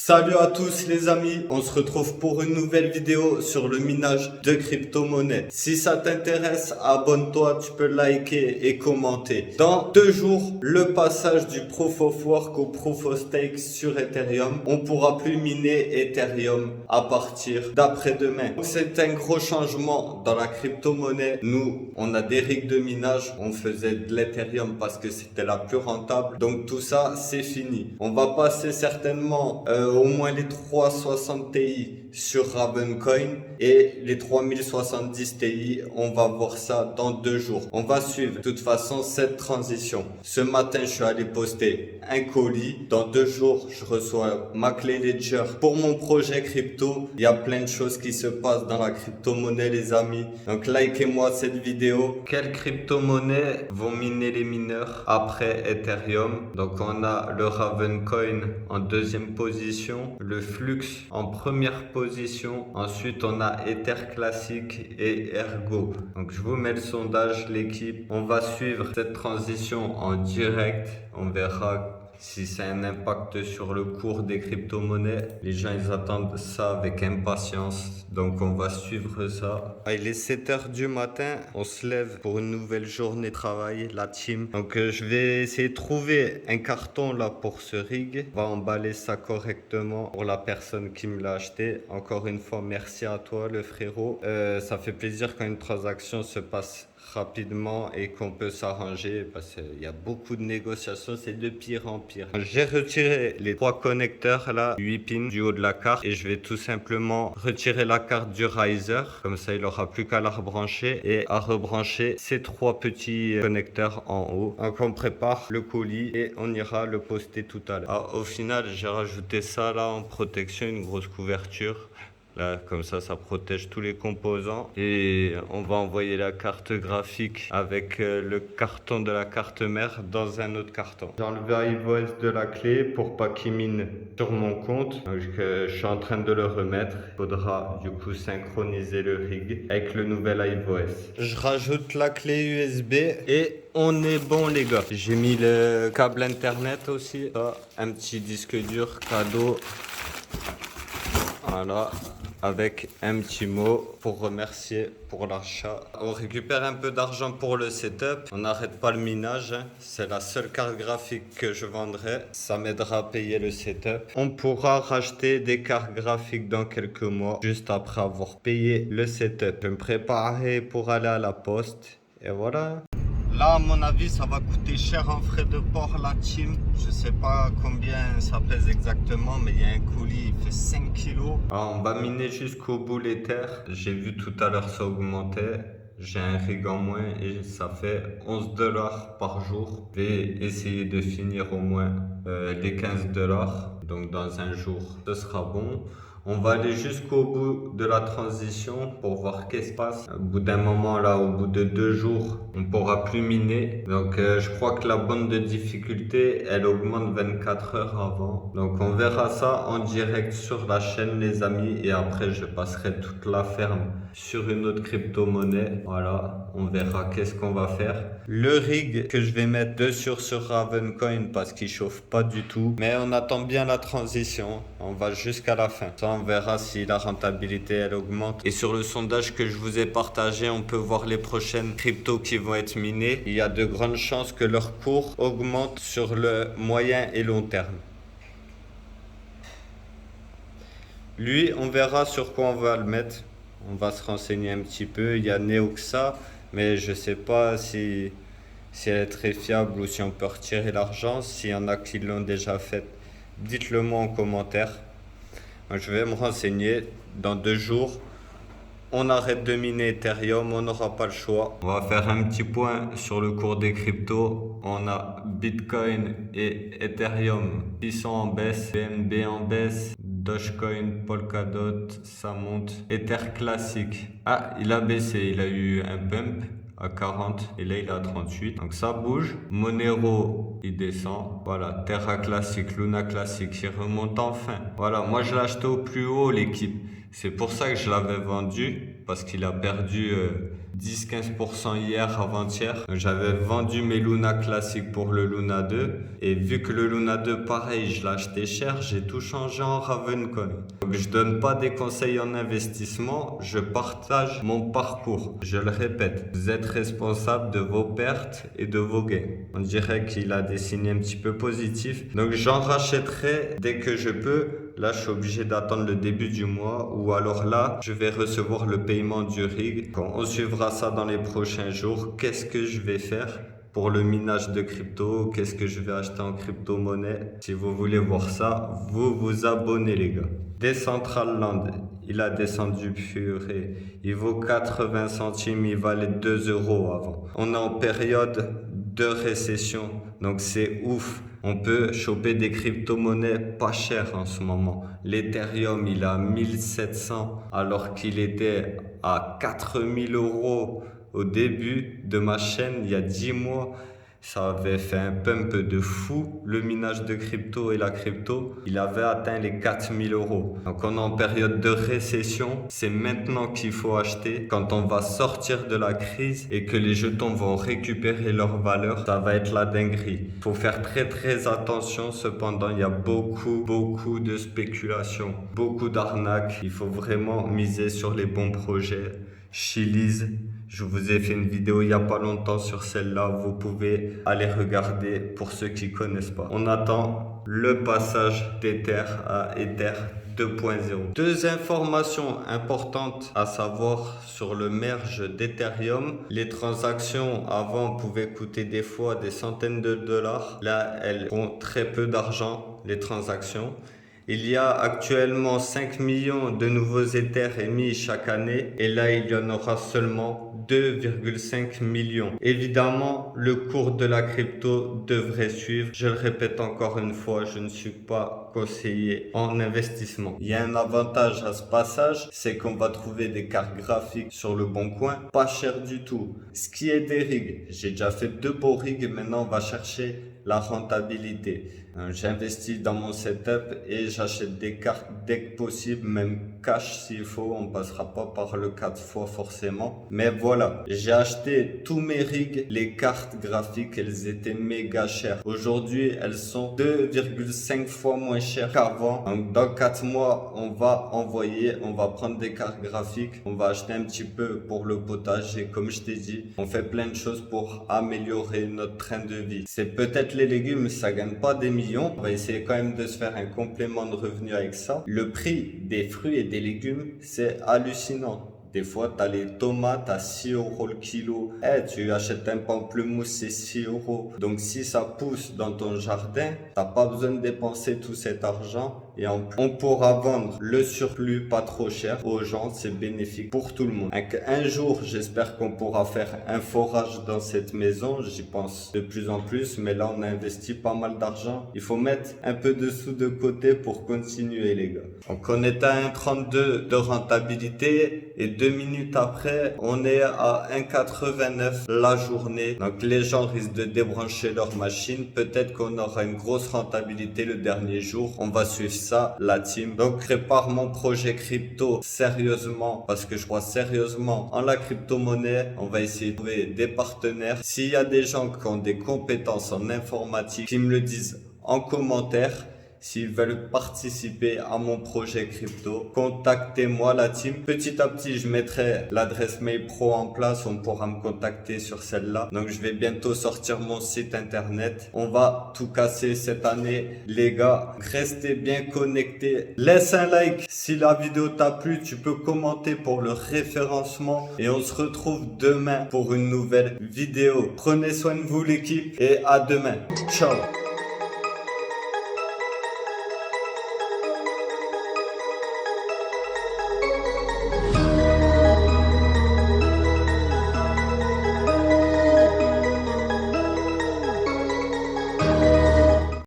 Salut à tous les amis, on se retrouve pour une nouvelle vidéo sur le minage de crypto-monnaies. Si ça t'intéresse, abonne-toi, tu peux liker et commenter. Dans 2 jours, le passage du Proof of Work au Proof of Stake sur Ethereum. On pourra plus miner Ethereum à partir d'après-demain. C'est un gros changement dans la crypto-monnaie. Nous, on a des rigs de minage, on faisait de l'Ethereum parce que c'était la plus rentable. Donc tout ça, c'est fini. On va passer certainement au moins les 360 Ti sur Ravencoin et les 3070 Ti, on va voir ça dans 2 jours. On va suivre de toute façon cette transition. Ce matin, je suis allé poster un colis. Dans 2 jours, je reçois ma clé Ledger pour mon projet crypto. Il y a plein de choses qui se passent dans la crypto-monnaie, les amis. Donc, likez-moi cette vidéo. Quelles crypto-monnaies vont miner les mineurs après Ethereum? Donc, on a le Ravencoin en deuxième position, le Flux en première position. Ensuite, on a Ether Classic et Ergo. Donc, je vous mets le sondage, l'équipe. On va suivre cette transition en direct. On verra si ça a un impact sur le cours des crypto-monnaies. Les gens, ils attendent ça avec impatience. Donc, on va suivre ça. Il est 7 h du matin. On se lève pour une nouvelle journée de travail, la team. Donc, je vais essayer de trouver un carton là pour ce rig. On va emballer ça correctement pour la personne qui me l'a acheté. Encore une fois, merci à toi, le frérot. Ça fait plaisir quand une transaction se passe rapidement et qu'on peut s'arranger parce qu'il y a beaucoup de négociations, c'est de pire en pire. J'ai retiré les 3 connecteurs là, 8 pins du haut de la carte et je vais tout simplement retirer la carte du riser, comme ça il n'aura plus qu'à la rebrancher et à rebrancher ces 3 petits connecteurs en haut. Donc on prépare le colis et on ira le poster tout à l'heure. Au final, j'ai rajouté ça là en protection, une grosse couverture. Là, comme ça protège tous les composants. Et on va envoyer la carte graphique avec le carton de la carte mère dans un autre carton. J'ai enlevé iOS de la clé pour pas qu'il mine sur mon compte. Donc, je suis en train de le remettre. Il faudra du coup synchroniser le rig avec le nouvel iOS. Je rajoute la clé USB et on est bon les gars. J'ai mis le câble internet aussi. Ça, un petit disque dur cadeau. Voilà, avec un petit mot pour remercier pour l'achat. On récupère un peu d'argent pour le setup. On n'arrête pas le minage, hein. C'est la seule carte graphique que je vendrai. Ça m'aidera à payer le setup. On pourra racheter des cartes graphiques dans quelques mois, juste après avoir payé le setup. Je vais me préparer pour aller à la poste. Et voilà. Là, à mon avis, ça va coûter cher en frais de port, la team. Je sais pas combien ça pèse exactement, mais il y a un colis, il fait 5 kilos. Alors, on va miner jusqu'au bout l'Ether. J'ai vu tout à l'heure ça augmentait. J'ai un rig en moins et ça fait 11 $ par jour. Je vais essayer de finir au moins les 15 $. Donc, dans un jour, ce sera bon. On va aller jusqu'au bout de la transition pour voir qu'est-ce qui se passe. Au bout d'un moment, là, au bout de 2 jours, on ne pourra plus miner. Donc, je crois que la bande de difficulté, elle augmente 24 heures avant. Donc, on verra ça en direct sur la chaîne, les amis. Et après, je passerai toute la ferme sur une autre crypto-monnaie. Voilà, on verra qu'est-ce qu'on va faire. Le rig que je vais mettre dessus sur Ravencoin parce qu'il chauffe pas du tout. Mais on attend bien la transition. On va jusqu'à la fin. Ça, on verra si la rentabilité elle augmente. Et sur le sondage que je vous ai partagé, on peut voir les prochaines cryptos qui vont être minées. Il y a de grandes chances que leur cours augmente sur le moyen et long terme. Lui, on verra sur quoi on va le mettre. On va se renseigner un petit peu. Il y a Neoxa, mais je sais pas si elle est très fiable ou si on peut retirer l'argent. S'il y en a qui l'ont déjà fait, dites-le moi en commentaire. Je vais me renseigner. Dans 2 jours, on arrête de miner Ethereum, on n'aura pas le choix. On va faire un petit point sur le cours des cryptos. On a Bitcoin et Ethereum qui sont en baisse, BNB en baisse, Dogecoin, Polkadot, ça monte. Ether classique, il a baissé, il a eu un bump à 40 et là il est à 38, donc ça bouge. Monero il descend, voilà. Terra classique, Luna classique, il remonte enfin. Voilà, moi je l'ai acheté au plus haut l'équipe, c'est pour ça que je l'avais vendu, parce qu'il a perdu 10-15% hier, avant-hier. J'avais vendu mes Luna classiques pour le Luna 2. Et vu que le Luna 2, pareil, je l'ai acheté cher, j'ai tout changé en Ravencoin. Donc je donne pas des conseils en investissement, je partage mon parcours. Je le répète, vous êtes responsable de vos pertes et de vos gains. On dirait qu'il a des signes un petit peu positifs. Donc j'en rachèterai dès que je peux. Là, je suis obligé d'attendre le début du mois ou alors là, je vais recevoir le paiement du rig. Quand on suivra ça dans les prochains jours, qu'est-ce que je vais faire pour le minage de crypto? Qu'est-ce que je vais acheter en crypto-monnaie? Si vous voulez voir ça, vous vous abonnez les gars. Decentraland, il a descendu purée. Il vaut 80 centimes, il valait 2 euros avant. On est en période de récession, donc c'est ouf. On peut choper des crypto-monnaies pas chères en ce moment. L'Ethereum, il est à 1700 alors qu'il était à 4000 euros au début de ma chaîne il y a 10 mois. Ça avait fait un pump de fou, le minage de crypto et la crypto. Il avait atteint les 4000 euros. Donc on est en période de récession. C'est maintenant qu'il faut acheter. Quand on va sortir de la crise et que les jetons vont récupérer leur valeur, ça va être la dinguerie. Il faut faire très attention. Cependant, il y a beaucoup de spéculation, beaucoup d'arnaques. Il faut vraiment miser sur les bons projets. Chiliz, je vous ai fait une vidéo il n'y a pas longtemps sur celle-là. Vous pouvez aller regarder pour ceux qui ne connaissent pas. On attend le passage d'Ether à Ether 2.0. Deux informations importantes à savoir sur le merge d'Ethereum. Les transactions avant pouvaient coûter des fois des centaines de dollars. Là, elles font très peu d'argent, les transactions. Il y a actuellement 5 millions de nouveaux Ethers émis chaque année et là il y en aura seulement 2,5 millions. Évidemment, le cours de la crypto devrait suivre. Je le répète encore une fois, je ne suis pas conseiller en investissement. Il y a un avantage à ce passage, c'est qu'on va trouver des cartes graphiques sur le bon coin, pas cher du tout. Ce qui est des rigs, j'ai déjà fait 2 beaux rigs, maintenant on va chercher la rentabilité. J'investis dans mon setup et j'achète des cartes dès que possible, même cash s'il faut, on passera pas par le 4 fois forcément. Mais voilà, j'ai acheté tous mes rigs, les cartes graphiques, elles étaient méga chères. Aujourd'hui, elles sont 2,5 fois moins chères qu'avant. Donc dans 4 mois, on va prendre des cartes graphiques, on va acheter un petit peu pour le potager, comme je t'ai dit. On fait plein de choses pour améliorer notre train de vie. C'est peut-être les légumes, ça gagne pas des millions. On va essayer quand même de se faire un complément de revenu avec ça. Le prix des fruits et des légumes, c'est hallucinant. Des fois, tu as les tomates à 6 euros le kilo. Tu achètes un pamplemousse, c'est 6 euros. Donc, si ça pousse dans ton jardin, tu n'as pas besoin de dépenser tout cet argent. Et on pourra vendre le surplus pas trop cher aux gens. C'est bénéfique pour tout le monde. Un jour, j'espère qu'on pourra faire un forage dans cette maison. J'y pense de plus en plus. Mais là, on a investi pas mal d'argent. Il faut mettre un peu de sous de côté pour continuer, les gars. Donc, on est à 1,32 de rentabilité. Et 2 minutes après, on est à 1,89 la journée. Donc les gens risquent de débrancher leur machine. Peut-être qu'on aura une grosse rentabilité le dernier jour. On va suivre ça, la team. Donc prépare mon projet crypto sérieusement parce que je crois sérieusement en la crypto-monnaie. On va essayer de trouver des partenaires. S'il y a des gens qui ont des compétences en informatique, qui me le disent en commentaire. S'ils veulent participer à mon projet crypto, contactez-moi la team. Petit à petit, je mettrai l'adresse mail pro en place. On pourra me contacter sur celle-là. Donc, je vais bientôt sortir mon site internet. On va tout casser cette année. Les gars, restez bien connectés. Laisse un like si la vidéo t'a plu. Tu peux commenter pour le référencement. Et on se retrouve demain pour une nouvelle vidéo. Prenez soin de vous l'équipe et à demain. Ciao.